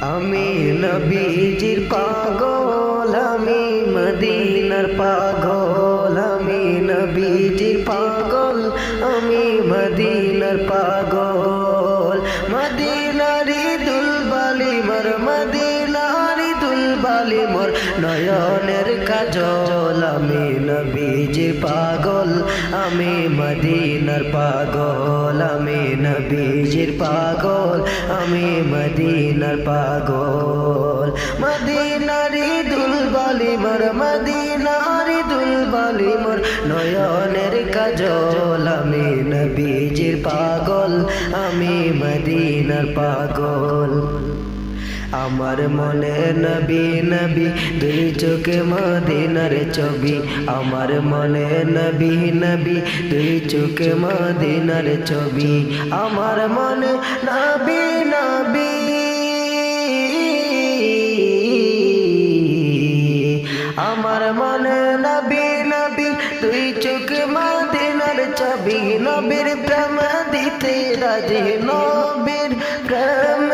আমি নবীজির পাগল, আমি মদিনার পাগল, আমি নবীজির পাগল, আমি মদিনার পাগল। মদিনারি দুলবালি মোর, মদিনারি দুলবালি মোর নয়নের কাজল। আমি নবীজির পাগল, আমি মদিনার পাগল, আমি নবীজির পাগল, আমি মদিনার পাগল। মদিনারি দুলবালি মোর, মদিনারি দুলবালি মোর নয়নের কাজল। আমি নবীজির পাগল, আমি মদিনার পাগল। আমার মনে নবী নবী, দুই চোখে মদিনার ছবি। আমার মনে নবী নবী, দুই চোখে মদিনার ছবি। আমার মনে নবী নবী, আমার মনে নবী নবী, দুই চোখে মদিনার ছবি। নবীর প্রেম দিতে রাজি, নবীর প্রেম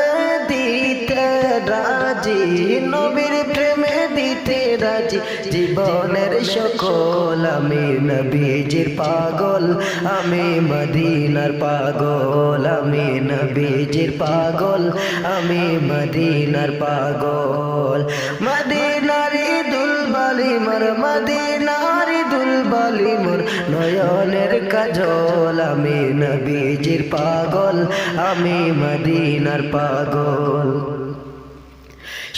দিতে রাজি, নবীর প্রেমে দিতে রাজি জীবনের সকল। আমি নবীজির পাগল, আমি মদিনার পাগল, আমি নবীজির পাগল, আমি মদিনার পাগল। মদিনারি দুলবালি মোর, মদিনারি দুলবালি মোর নয়নের কাজল। আমি নবীজির পাগল, আমি মদিনার পাগল।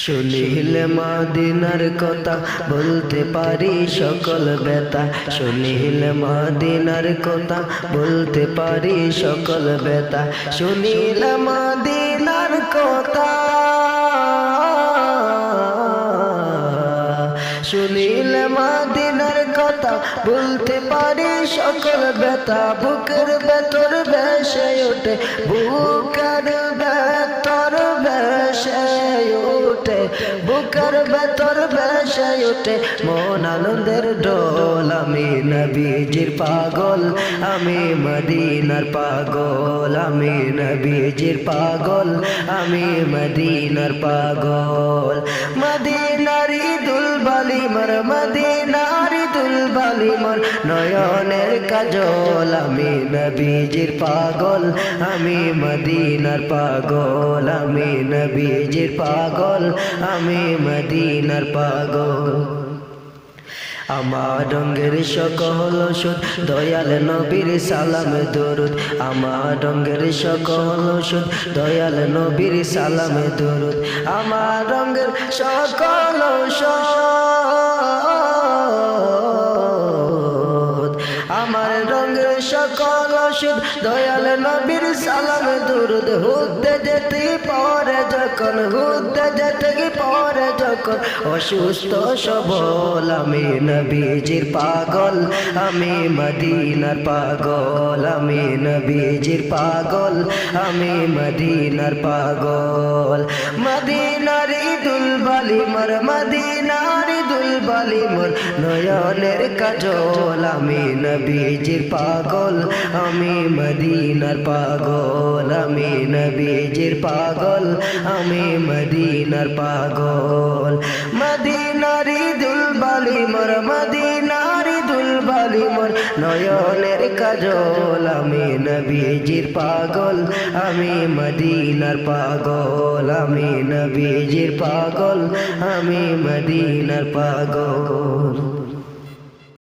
শুনিলে মদিনার কথা বলতে পারি সকল ব্যথা, শুনিলে মদিনার কথা বলতে পারি সকল ব্যথা। শুনিলে মদিনার কথা, শুনিলে মদিনার কথা বলতে পারি সকল ব্যথা। বুকের ভেতর ভেসে ওঠে, বুকের ভেতর ভেসে ওঠে, বুকের ভেতর ভেসে ওঠে মন আনন্দের ডোল। আমি নবীজির পাগল, আমি মদিনার পাগল, আমি নবীজির পাগল, আমি মদিনার পাগল। মদিনারি দুলবালি মোর, মদিনারি দুলবালি মোর নয়নের কাজল। আমি নবীজির পাগল, আমি মদিনার পাগল, আমি নবীজির পাগল, আমি মদিনার পাগল। আমার রঙের সকল ওষুধ দয়াল নবীর সালাম দরুদ, আমার রঙের সকল ওষুধ দয়াল নবীর সালাম দরুদ। আমার রঙের সকল ওষুধ, আমার রঙের সকল ওষুধ দয়াল নবীর সালাম দরুদ। হুদ্দে যেতে পরে যখন, হুদ্দে যেতে পরে যখন অসুস্থ সবল। আমি নবীজির পাগল, আমি মদিনার পাগল, আমি নবীজির পাগল, আমি মদিনার পাগল। মদিনারি দুলবালি মোর, মদিনারি দুলবালি মোর নয়নের কাজল। আমি নবীজির পাগল, আমি মদিনার পাগল, আমি নবীজির পাগল, আমি মদিনার পাগল। মদিনারি দুলবালি মোর, মদিনারি দুলবালি মোর নয়নের কাজল। আমি নবীজির পাগল, আমি মদিনার পাগল, আমি নবীজির পাগল, আমি মদিনার পাগল।